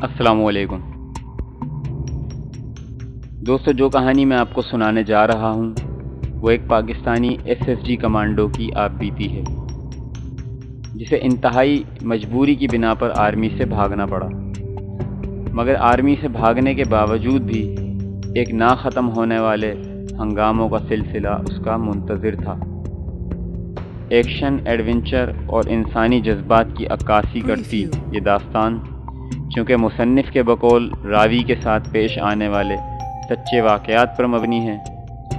السلام علیکم دوستو، جو کہانی میں آپ کو سنانے جا رہا ہوں وہ ایک پاکستانی SSG کمانڈو کی آپ بیتی ہے، جسے انتہائی مجبوری کی بنا پر آرمی سے بھاگنا پڑا، مگر آرمی سے بھاگنے کے باوجود بھی ایک نہ ختم ہونے والے ہنگاموں کا سلسلہ اس کا منتظر تھا۔ ایکشن، ایڈونچر اور انسانی جذبات کی عکاسی کرتی یہ داستان، چونکہ مصنف کے بقول راوی کے ساتھ پیش آنے والے سچے واقعات پر مبنی ہے،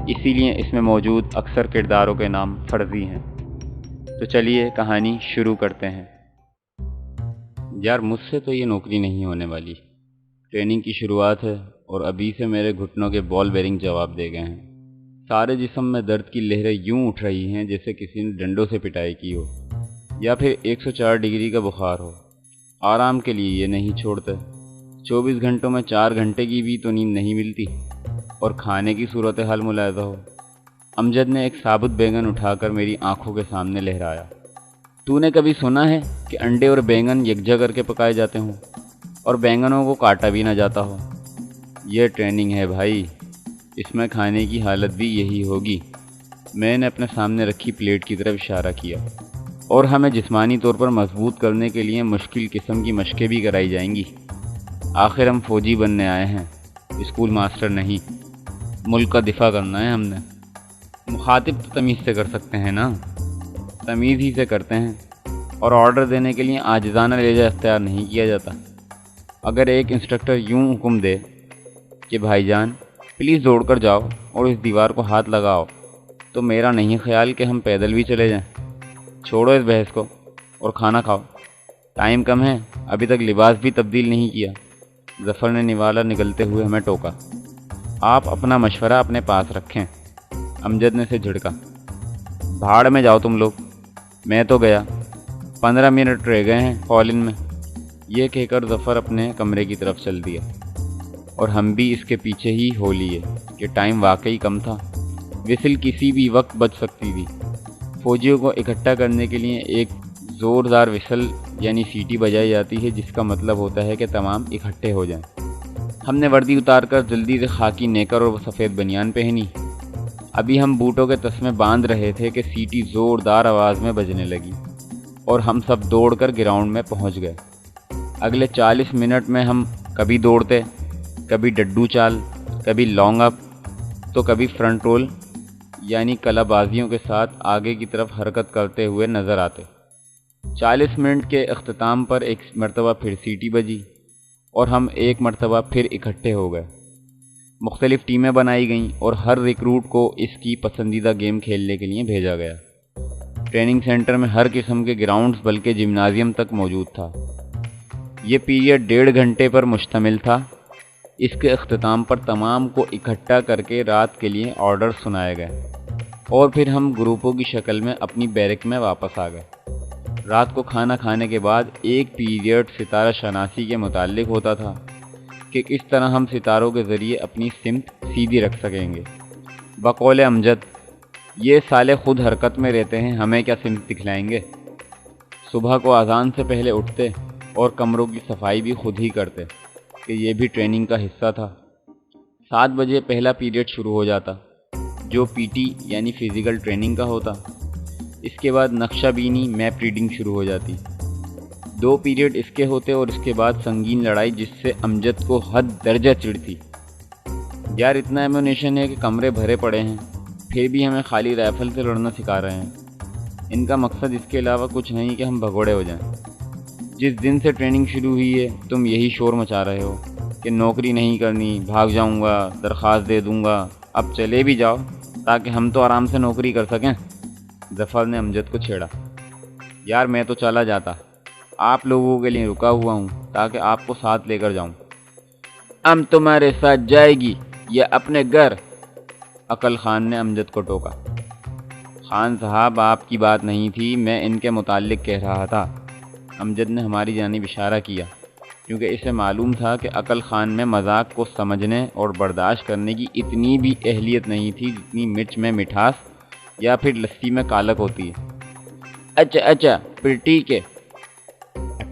اسی لیے اس میں موجود اکثر کرداروں کے نام فرضی ہیں۔ تو چلیے کہانی شروع کرتے ہیں۔ یار، مجھ سے تو یہ نوکری نہیں ہونے والی۔ ٹریننگ کی شروعات ہے اور ابھی سے میرے گھٹنوں کے بال بیرنگ جواب دے گئے ہیں۔ سارے جسم میں درد کی لہریں یوں اٹھ رہی ہیں جیسے کسی نے ڈنڈوں سے پٹائی کی ہو، یا پھر 104 ڈگری کا بخار ہو۔ آرام کے لیے یہ نہیں چھوڑتے۔ 24 گھنٹوں میں 4 گھنٹے کی بھی تو نیند نہیں ملتی، اور کھانے کی صورتحال ملاحظہ ہو۔ امجد نے ایک ثابت بیگن اٹھا کر میری آنکھوں کے سامنے لہرایا۔ تو نے کبھی سنا ہے کہ انڈے اور بیگن یکجا کر کے پکائے جاتے ہوں اور بیگنوں کو کاٹا بھی نہ جاتا ہو؟ یہ ٹریننگ ہے بھائی، اس میں کھانے کی حالت بھی یہی ہوگی۔ میں نے اپنے سامنے رکھی پلیٹ کی طرف اشارہ کیا۔ اور ہمیں جسمانی طور پر مضبوط کرنے کے لیے مشکل قسم کی مشقیں بھی کرائی جائیں گی۔ آخر ہم فوجی بننے آئے ہیں، اسکول ماسٹر نہیں۔ ملک کا دفاع کرنا ہے ہم نے۔ مخاطب تو تمیز سے کر سکتے ہیں نا، تمیز ہی سے کرتے ہیں، اور آرڈر دینے کے لیے عاجزانہ لہجہ اختیار نہیں کیا جاتا۔ اگر ایک انسٹرکٹر یوں حکم دے کہ بھائی جان پلیز دوڑ کر جاؤ اور اس دیوار کو ہاتھ لگاؤ، تو میرا نہیں خیال کہ ہم پیدل بھی چلے جائیں۔ چھوڑو اس بحث کو اور کھانا کھاؤ، ٹائم کم ہے، ابھی تک لباس بھی تبدیل نہیں کیا۔ ظفر نے نوالا نگلتے ہوئے ہمیں ٹوکا۔ آپ اپنا مشورہ اپنے پاس رکھیں، امجد نے اسے جھڑکا۔ بھاڑ میں جاؤ تم لوگ، میں تو گیا، 15 منٹ رہ گئے ہیں کالن میں۔ یہ کہہ کر ظفر اپنے کمرے کی طرف چل دیا، اور ہم بھی اس کے پیچھے ہی ہو لیے کہ ٹائم واقعی کم تھا۔ وسل کسی بھی وقت بج سکتی تھی۔ فوجیوں کو اکٹھا کرنے کے لیے ایک زوردار وسل یعنی سیٹی بجائی جاتی ہے، جس کا مطلب ہوتا ہے کہ تمام اکٹھے ہو جائیں۔ ہم نے وردی اتار کر جلدی سے خاکی نیکر اور سفید بنیان پہنی۔ ابھی ہم بوٹوں کے تسمے باندھ رہے تھے کہ سیٹی زوردار آواز میں بجنے لگی، اور ہم سب دوڑ کر گراؤنڈ میں پہنچ گئے۔ اگلے 40 منٹ میں ہم کبھی دوڑتے، کبھی ڈڈو چال، کبھی لانگ اپ، تو کبھی فرنٹ رول یعنی کلا بازیوں کے ساتھ آگے کی طرف حرکت کرتے ہوئے نظر آتے۔ 40 منٹ کے اختتام پر ایک مرتبہ پھر سیٹی بجی، اور ہم ایک مرتبہ پھر اکٹھے ہو گئے۔ مختلف ٹیمیں بنائی گئیں اور ہر ریکروٹ کو اس کی پسندیدہ گیم کھیلنے کے لیے بھیجا گیا۔ ٹریننگ سینٹر میں ہر قسم کے گراؤنڈز بلکہ جمنازیم تک موجود تھا۔ یہ پیریڈ 1.5 گھنٹے پر مشتمل تھا۔ اس کے اختتام پر تمام کو اکٹھا کر کے رات کے لیے آرڈر سنائے گئے، اور پھر ہم گروپوں کی شکل میں اپنی بیرک میں واپس آ گئے۔ رات کو کھانا کھانے کے بعد ایک پیریڈ ستارہ شناسی کے متعلق ہوتا تھا کہ کس طرح ہم ستاروں کے ذریعے اپنی سمت سیدھی رکھ سکیں گے۔ بقول امجد، یہ سالے خود حرکت میں رہتے ہیں، ہمیں کیا سمت دکھلائیں گے۔ صبح کو اذان سے پہلے اٹھتے اور کمروں کی صفائی بھی خود ہی کرتے، کہ یہ بھی ٹریننگ کا حصہ تھا۔ 7 بجے پہلا پیریڈ شروع ہو جاتا، جو PT یعنی فزیکل ٹریننگ کا ہوتا۔ اس کے بعد نقشہ بینی، میپ ریڈنگ شروع ہو جاتی۔ 2 پیریڈ اس کے ہوتے، اور اس کے بعد سنگین لڑائی، جس سے امجد کو حد درجہ چڑ تھی۔ یار، اتنا ایمونیشن ہے کہ کمرے بھرے پڑے ہیں، پھر بھی ہمیں خالی رائفل سے لڑنا سکھا رہے ہیں۔ ان کا مقصد اس کے علاوہ کچھ نہیں کہ ہم بھگوڑے ہو جائیں۔ جس دن سے ٹریننگ شروع ہوئی ہے تم یہی شور مچا رہے ہو کہ نوکری نہیں کرنی، بھاگ جاؤں گا، درخواست دے دوں گا۔ اب چلے بھی جاؤ تاکہ ہم تو آرام سے نوکری کر سکیں۔ ظفر نے امجد کو چھیڑا۔ یار، میں تو چلا جاتا، آپ لوگوں کے لیے رکا ہوا ہوں تاکہ آپ کو ساتھ لے کر جاؤں۔ تمہارے ساتھ جائے گی یا اپنے گھر؟ عقل خان نے امجد کو ٹوکا۔ خان صاحب، آپ کی بات نہیں تھی، میں ان کے متعلق کہہ رہا تھا۔ امجد نے ہماری جانب اشارہ کیا، کیونکہ اسے معلوم تھا کہ عقل خان میں مذاق کو سمجھنے اور برداشت کرنے کی اتنی بھی اہلیت نہیں تھی جتنی مرچ میں مٹھاس یا پھر لسی میں کالک ہوتی ہے۔ اچھا پھر ٹھیک ہے۔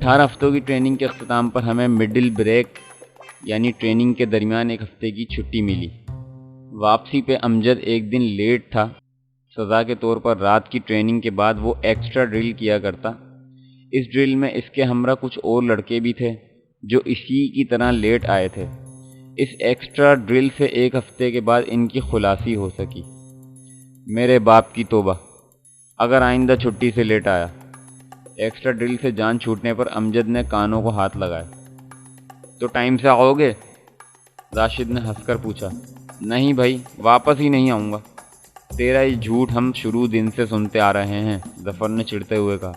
18 ہفتوں کی ٹریننگ کے اختتام پر ہمیں مڈل بریک یعنی ٹریننگ کے درمیان ایک ہفتے کی چھٹی ملی۔ واپسی پہ امجد ایک دن لیٹ تھا۔ سزا کے طور پر رات کی ٹریننگ کے بعد وہ ایکسٹرا ڈرل کیا کرتا۔ اس ڈرل میں اس کے ہمراہ کچھ اور لڑکے بھی تھے جو اسی کی طرح لیٹ آئے تھے۔ اس ایکسٹرا ڈرل سے ایک ہفتے کے بعد ان کی خلاصی ہو سکی۔ میرے باپ کی توبہ، اگر آئندہ چھٹی سے لیٹ آیا۔ ایکسٹرا ڈرل سے جان چھوٹنے پر امجد نے کانوں کو ہاتھ لگائے۔ تو ٹائم سے آؤ گے؟ راشد نے ہنس کر پوچھا۔ نہیں بھائی، واپس ہی نہیں آؤں گا۔ تیرا یہ جھوٹ ہم شروع دن سے سنتے آ رہے ہیں، ظفر نے چڑھتے ہوئے کہا،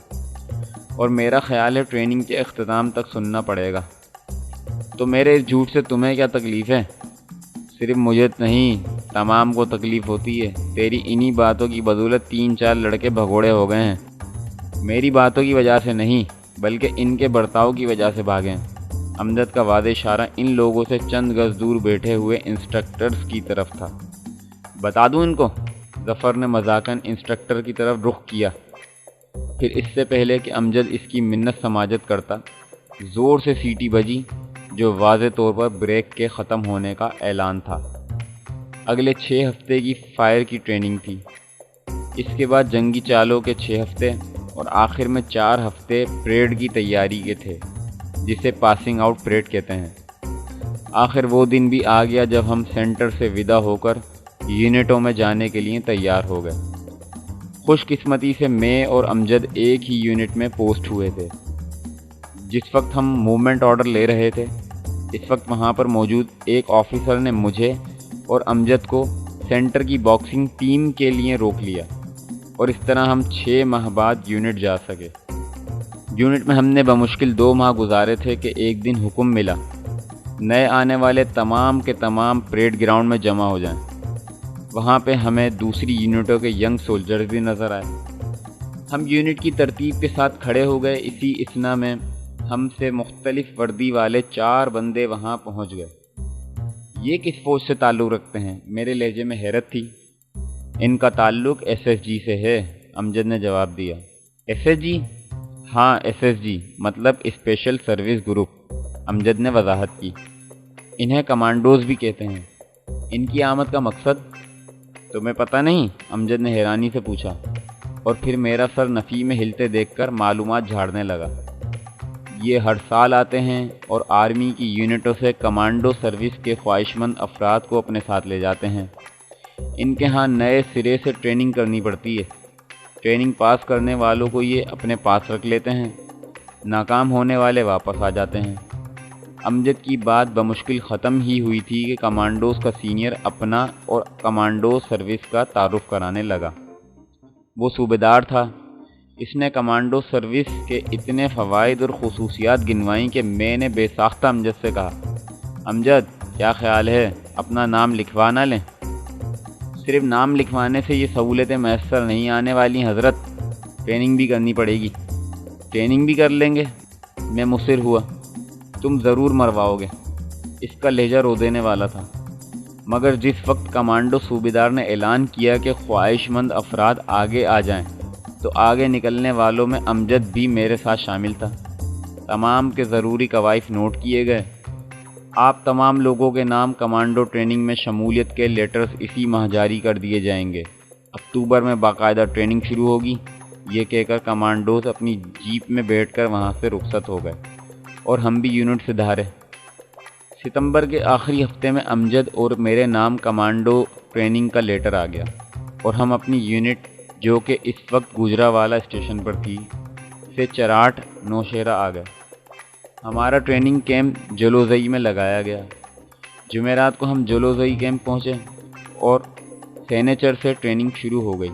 اور میرا خیال ہے ٹریننگ کے اختتام تک سننا پڑے گا۔ تو میرے اس جھوٹ سے تمہیں کیا تکلیف ہے؟ صرف مجھے نہیں، تمام کو تکلیف ہوتی ہے۔ تیری انہی باتوں کی بدولت 3-4 لڑکے بھگوڑے ہو گئے ہیں۔ میری باتوں کی وجہ سے نہیں، بلکہ ان کے برتاؤ کی وجہ سے بھاگے ہیں۔ امجد کا واضح اشارہ ان لوگوں سے چند گز دور بیٹھے ہوئے انسٹرکٹرز کی طرف تھا۔ بتا دوں ان کو؟ ظفر نے مذاقاً انسٹرکٹر کی طرف رخ کیا۔ پھر اس سے پہلے کہ امجد اس کی منت سماجت کرتا، زور سے سیٹی بجی، جو واضح طور پر بریک کے ختم ہونے کا اعلان تھا۔ اگلے 6 ہفتے کی فائر کی ٹریننگ تھی۔ اس کے بعد جنگی چالوں کے 6 ہفتے اور آخر میں 4 ہفتے پریڈ کی تیاری کے تھے، جسے پاسنگ آؤٹ پریڈ کہتے ہیں۔ آخر وہ دن بھی آ گیا جب ہم سینٹر سے ودا ہو کر یونٹوں میں جانے کے لیے تیار ہو گئے۔ خوش قسمتی سے میں اور امجد ایک ہی یونٹ میں پوسٹ ہوئے تھے۔ جس وقت ہم موومنٹ آرڈر لے رہے تھے، اس وقت وہاں پر موجود ایک آفیسر نے مجھے اور امجد کو سینٹر کی باکسنگ ٹیم کے لیے روک لیا، اور اس طرح ہم 6 ماہ بعد یونٹ جا سکے۔ یونٹ میں ہم نے بمشکل 2 ماہ گزارے تھے کہ ایک دن حکم ملا، نئے آنے والے تمام کے تمام پریڈ گراؤنڈ میں جمع ہو جائیں۔ وہاں پہ ہمیں دوسری یونٹوں کے ینگ سولجرز بھی نظر آئے۔ ہم یونٹ کی ترتیب کے ساتھ کھڑے ہو گئے۔ اسی اثنا میں ہم سے مختلف وردی والے 4 بندے وہاں پہنچ گئے۔ یہ کس فوج سے تعلق رکھتے ہیں؟ میرے لہجے میں حیرت تھی۔ ان کا تعلق ایس ایس جی سے ہے، امجد نے جواب دیا۔ S S G? ہاں، ایس ایس جی مطلب اسپیشل سروس گروپ، امجد نے وضاحت کی۔ انہیں کمانڈوز بھی کہتے ہیں۔ ان کی آمد کا مقصد تمہیں پتہ نہیں؟ امجد نے حیرانی سے پوچھا، اور پھر میرا سر نفی میں ہلتے دیکھ کر معلومات جھاڑنے لگا۔ یہ ہر سال آتے ہیں اور آرمی کی یونٹوں سے کمانڈو سروس کے خواہش مند افراد کو اپنے ساتھ لے جاتے ہیں۔ ان کے ہاں نئے سرے سے ٹریننگ کرنی پڑتی ہے۔ ٹریننگ پاس کرنے والوں کو یہ اپنے پاس رکھ لیتے ہیں، ناکام ہونے والے واپس آ جاتے ہیں۔ امجد کی بات بمشکل ختم ہی ہوئی تھی کہ کمانڈوز کا سینئر اپنا اور کمانڈو سروس کا تعارف کرانے لگا۔ وہ صوبیدار تھا۔ اس نے کمانڈو سروس کے اتنے فوائد اور خصوصیات گنوائیں کہ میں نے بے ساختہ امجد سے کہا، امجد کیا خیال ہے اپنا نام لکھوا نہ لیں؟ صرف نام لکھوانے سے یہ سہولتیں میسر نہیں آنے والی حضرت، ٹریننگ بھی کرنی پڑے گی۔ ٹریننگ بھی کر لیں گے؟ میں مصر ہوا۔ تم ضرور مرواؤ گے۔ اس کا لہجہ رو دینے والا تھا، مگر جس وقت کمانڈو صوبیدار نے اعلان کیا کہ خواہش مند افراد آگے آ جائیں، تو آگے نکلنے والوں میں امجد بھی میرے ساتھ شامل تھا۔ تمام کے ضروری قوائف نوٹ کیے گئے۔ آپ تمام لوگوں کے نام کمانڈو ٹریننگ میں شمولیت کے لیٹرز اسی ماہ جاری کر دیے جائیں گے۔ اکتوبر میں باقاعدہ ٹریننگ شروع ہوگی۔ یہ کہہ کر کمانڈوز اپنی جیپ میں بیٹھ کر وہاں سے رخصت ہو گئے، اور ہم بھی یونٹ سے دھارے۔ ستمبر کے آخری ہفتے میں امجد اور میرے نام کمانڈو ٹریننگ کا لیٹر آ گیا، اور ہم اپنی یونٹ، جو کہ اس وقت گوجرانوالہ اسٹیشن پر تھی، سے چراٹ نوشہرہ آ گئے۔ ہمارا ٹریننگ کیمپ جلوزئی میں لگایا گیا۔ جمعرات کو ہم جلوزئی کیمپ پہنچے اور سینیچر سے ٹریننگ شروع ہو گئی۔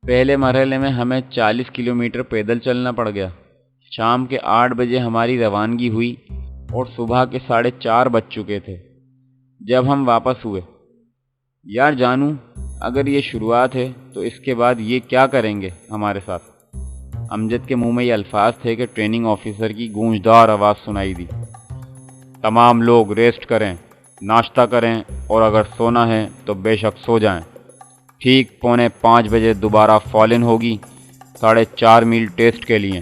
پہلے مرحلے میں ہمیں 40 کلومیٹر پیدل چلنا پڑ گیا۔ شام کے 8 بجے ہماری روانگی ہوئی اور صبح کے 4:30 بج چکے تھے جب ہم واپس ہوئے۔ یار جانو، اگر یہ شروعات ہے تو اس کے بعد یہ کیا کریں گے ہمارے ساتھ؟ امجد کے منہ میں یہ الفاظ تھے کہ ٹریننگ آفیسر کی گونجدار آواز سنائی دی، تمام لوگ ریسٹ کریں، ناشتہ کریں، اور اگر سونا ہے تو بے شک سو جائیں۔ ٹھیک 4:45 بجے دوبارہ فال ان ہوگی 4.5 میل ٹیسٹ کے لیے۔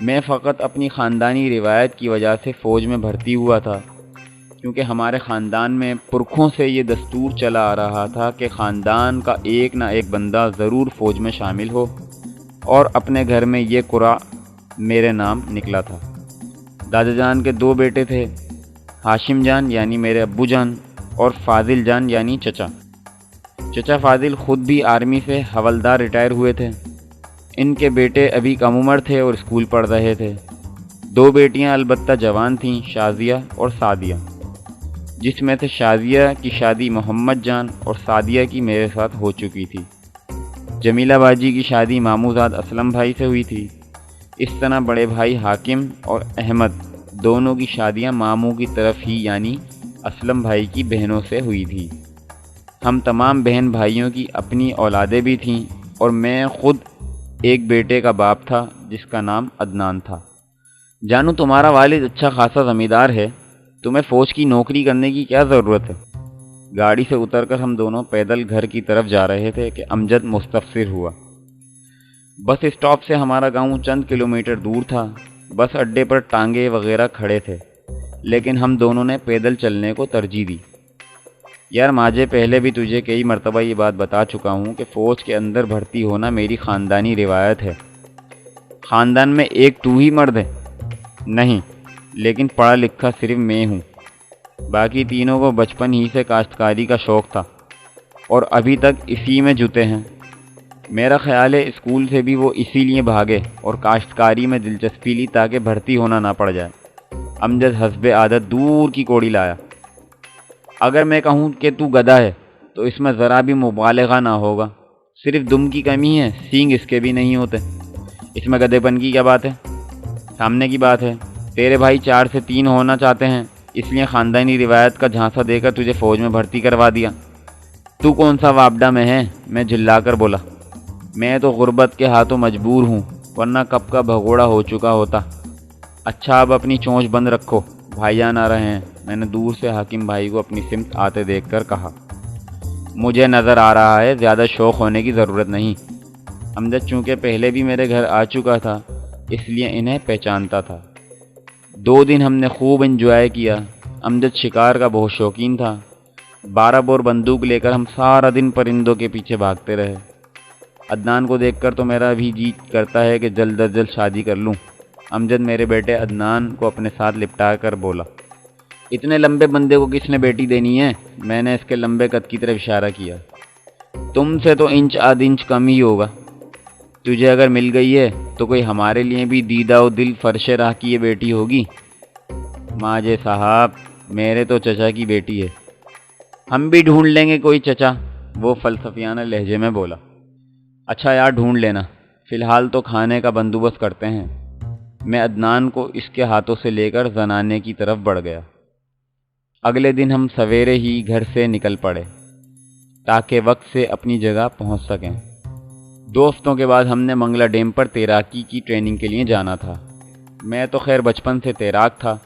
میں فقط اپنی خاندانی روایت کی وجہ سے فوج میں بھرتی ہوا تھا، کیونکہ ہمارے خاندان میں پرکھوں سے یہ دستور چلا آ رہا تھا کہ خاندان کا ایک نہ ایک بندہ ضرور فوج میں شامل ہو، اور اپنے گھر میں یہ قرعہ میرے نام نکلا تھا۔ دادا جان کے 2 بیٹے تھے، ہاشم جان یعنی میرے ابو جان، اور فاضل جان یعنی چچا۔ چچا فاضل خود بھی آرمی سے حوالدار ریٹائر ہوئے تھے۔ ان کے بیٹے ابھی کم عمر تھے اور اسکول پڑھ رہے تھے۔ 2 بیٹیاں البتہ جوان تھیں، شازیہ اور سعدیہ، جس میں سے شازیہ کی شادی محمد جان اور سعدیہ کی میرے ساتھ ہو چکی تھی۔ جمیلہ باجی کی شادی ماموزاد اسلم بھائی سے ہوئی تھی۔ اس طرح بڑے بھائی حاکم اور احمد دونوں کی شادیاں ماموں کی طرف ہی یعنی اسلم بھائی کی بہنوں سے ہوئی تھی۔ ہم تمام بہن بھائیوں کی اپنی اولادیں بھی تھیں، اور میں خود ایک بیٹے کا باپ تھا جس کا نام عدنان تھا۔ جانو تمہارا والد اچھا خاصا زمیندار ہے، تمہیں فوج کی نوکری کرنے کی کیا ضرورت ہے؟ گاڑی سے اتر کر ہم دونوں پیدل گھر کی طرف جا رہے تھے کہ امجد مستفسر ہوا۔ بس اسٹاپ سے ہمارا گاؤں چند کلومیٹر دور تھا۔ بس اڈے پر ٹانگے وغیرہ کھڑے تھے، لیکن ہم دونوں نے پیدل چلنے کو ترجیح دی۔ یار ماجے، پہلے بھی تجھے کئی مرتبہ یہ بات بتا چکا ہوں کہ فوج کے اندر بھرتی ہونا میری خاندانی روایت ہے۔ خاندان میں ایک تو ہی مرد ہے؟ نہیں، لیکن پڑھا لکھا صرف میں ہوں۔ باقی تینوں کو بچپن ہی سے کاشتکاری کا شوق تھا، اور ابھی تک اسی میں جتے ہیں۔ میرا خیال ہے اسکول سے بھی وہ اسی لیے بھاگے اور کاشتکاری میں دلچسپی لی تاکہ بھرتی ہونا نہ پڑ جائے۔ امجد حسب عادت دور کی کوڑی لایا۔ اگر میں کہوں کہ تو گدھا ہے تو اس میں ذرا بھی مبالغہ نہ ہوگا۔ صرف دم کی کمی ہے، سینگ اس کے بھی نہیں ہوتے۔ اس میں گدھے پن کی کیا بات ہے؟ سامنے کی بات ہے، تیرے بھائی 4 سے 3 ہونا چاہتے ہیں، اس لیے خاندانی روایت کا جھانسا دے کر تجھے فوج میں بھرتی کروا دیا۔ تو کون سا وابڈا میں ہے؟ میں جھلا کر بولا۔ میں تو غربت کے ہاتھوں مجبور ہوں، ورنہ کب کا بھگوڑا ہو چکا ہوتا۔ اچھا اب اپنی چونچ بند رکھو، بھائی جان آ رہے ہیں، میں نے دور سے حاکم بھائی کو اپنی سمت آتے دیکھ کر کہا۔ مجھے نظر آ رہا ہے زیادہ شوق ہونے کی ضرورت نہیں۔ امجد چونکہ پہلے بھی میرے گھر آ چکا تھا، اس لیے انہیں پہچانتا تھا۔ 2 دن ہم نے خوب انجوائے کیا۔ امجد شکار کا بہت شوقین تھا۔ 12 بور بندوق لے کر ہم سارا دن پرندوں کے پیچھے بھاگتے رہے۔ عدنان کو دیکھ کر تو میرا بھی جی کرتا ہے کہ جلد از جلد شادی کر لوں۔ امجد میرے بیٹے عدنان کو اپنے ساتھ لپٹا کر بولا۔ اتنے لمبے بندے کو کس نے بیٹی دینی ہے؟ میں نے اس کے لمبے قد کی طرف اشارہ کیا۔ تم سے تو انچ آدھ انچ کم ہی ہوگا۔ تجھے اگر مل گئی ہے تو کوئی ہمارے لیے بھی دیدہ و دل فرش راہ کی یہ بیٹی ہوگی۔ ماجے صاحب، میرے تو چچا کی بیٹی ہے۔ ہم بھی ڈھونڈ لیں گے کوئی چچا، وہ فلسفیانہ لہجے میں بولا۔ اچھا یار ڈھونڈ لینا، فی الحال تو کھانے کا بندوبست کرتے ہیں۔ میں عدنان کو اس کے ہاتھوں سے لے کر زنانے کی طرف بڑھ گیا۔ اگلے دن ہم سویرے ہی گھر سے نکل پڑے تاکہ وقت سے اپنی جگہ پہنچ سکیں۔ 2 ہفتوں کے بعد ہم نے منگلا ڈیم پر تیراکی کی ٹریننگ کے لیے جانا تھا۔ میں تو خیر بچپن سے تیراک تھا،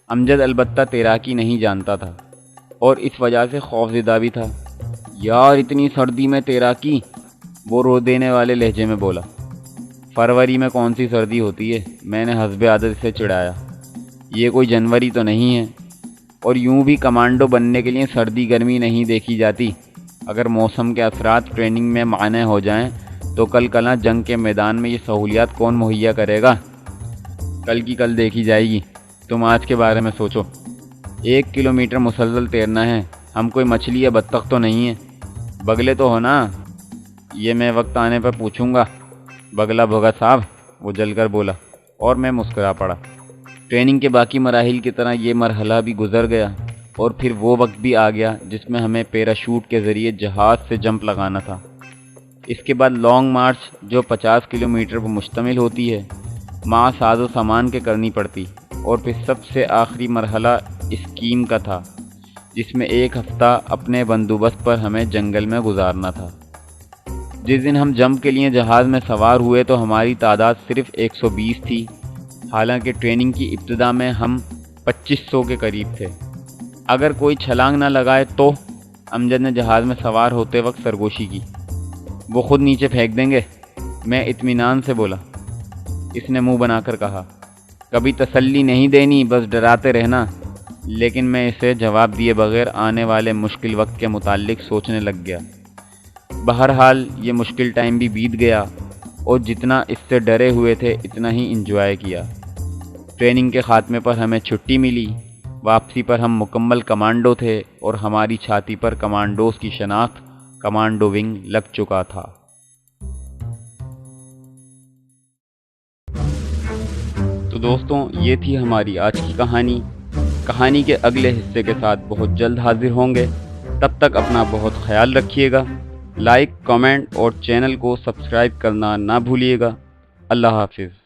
امجد البتہ تیراکی نہیں جانتا تھا اور اس وجہ سے خوفزدہ بھی تھا۔ یار اتنی سردی میں تیراکی، وہ رو دینے والے لہجے میں بولا۔ فروری میں کون سی سردی ہوتی ہے؟ میں نے حسب عادت سے چڑھایا۔ یہ کوئی جنوری تو نہیں ہے، اور یوں بھی کمانڈو بننے کے لیے سردی گرمی نہیں دیکھی جاتی۔ اگر موسم کے اثرات ٹریننگ میں معنی ہو جائیں تو کل کلاں جنگ کے میدان میں یہ سہولیات کون مہیا کرے گا؟ کل کی کل دیکھی جائے گی۔ تم آج کے بارے میں سوچو۔ 1 کلومیٹر مسلسل تیرنا ہے، ہم کوئی مچھلی یا بطخ تو نہیں ہے۔ بگلے تو ہو نا؟ یہ میں وقت آنے پر پوچھوں گا، بگلا بھگا صاحب، وہ جل کر بولا، اور میں مسکرا پڑا۔ ٹریننگ کے باقی مراحل کی طرح یہ مرحلہ بھی گزر گیا، اور پھر وہ وقت بھی آ گیا جس میں ہمیں پیراشوٹ کے ذریعے جہاز سے جمپ لگانا تھا۔ اس کے بعد لانگ مارچ جو 50 کلومیٹر پر مشتمل ہوتی ہے، ماں ساز و سامان کے کرنی پڑتی، اور پھر سب سے آخری مرحلہ اسکیم کا تھا، جس میں 1 ہفتہ اپنے بندوبست پر ہمیں جنگل میں گزارنا تھا۔ جس دن ہم جمپ کے لیے جہاز میں سوار ہوئے تو ہماری تعداد صرف 120 تھی، حالانکہ ٹریننگ کی ابتدا میں ہم 2500 کے قریب تھے۔ اگر کوئی چھلانگ نہ لگائے تو؟ امجد نے جہاز میں سوار ہوتے وقت سرگوشی کی۔ وہ خود نیچے پھینک دیں گے، میں اطمینان سے بولا۔ اس نے منہ بنا کر کہا۔ کبھی تسلی نہیں دینی، بس ڈراتے رہنا۔ لیکن میں اسے جواب دیے بغیر آنے والے مشکل وقت کے متعلق سوچنے لگ گیا۔ بہرحال یہ مشکل ٹائم بھی بیت گیا اور جتنا اس سے ڈرے ہوئے تھے اتنا ہی انجوائے کیا۔ ٹریننگ کے خاتمے پر ہمیں چھٹی ملی۔ واپسی پر ہم مکمل کمانڈو تھے اور ہماری چھاتی پر کمانڈوز کی شناخت کمانڈو ونگ لگ چکا تھا۔ تو دوستوں، یہ تھی ہماری آج کی کہانی۔ کہانی کے اگلے حصے کے ساتھ بہت جلد حاضر ہوں گے۔ تب تک اپنا بہت خیال رکھیے گا۔ لائک، کمنٹ اور چینل کو سبسکرائب کرنا نہ بھولیے گا۔ اللہ حافظ۔